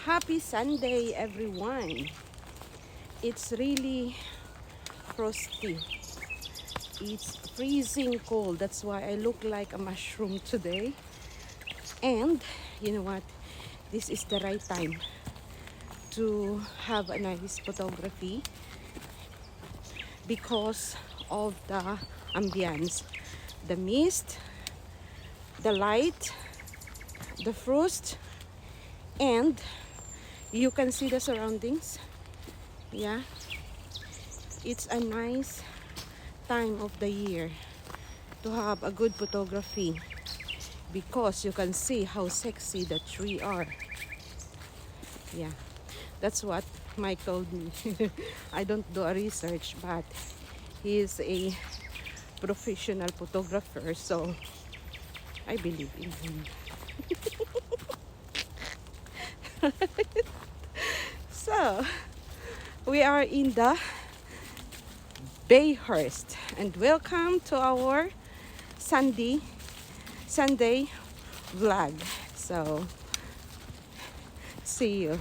Happy Sunday, everyone. It's really frosty. It's freezing cold. That's why I look like a mushroom today. And you know what? This is the right time to have a nice photography because of the ambience, the mist, the light, the frost, and you can see the surroundings. Yeah, it's a nice time of the year to have a good photography because you can see how sexy the tree are. Yeah, that's what Mike told me. I don't do a research, but he is a professional photographer, so I believe in him. So we are in the Bayhurst, and welcome to our Sunday vlog. So see you.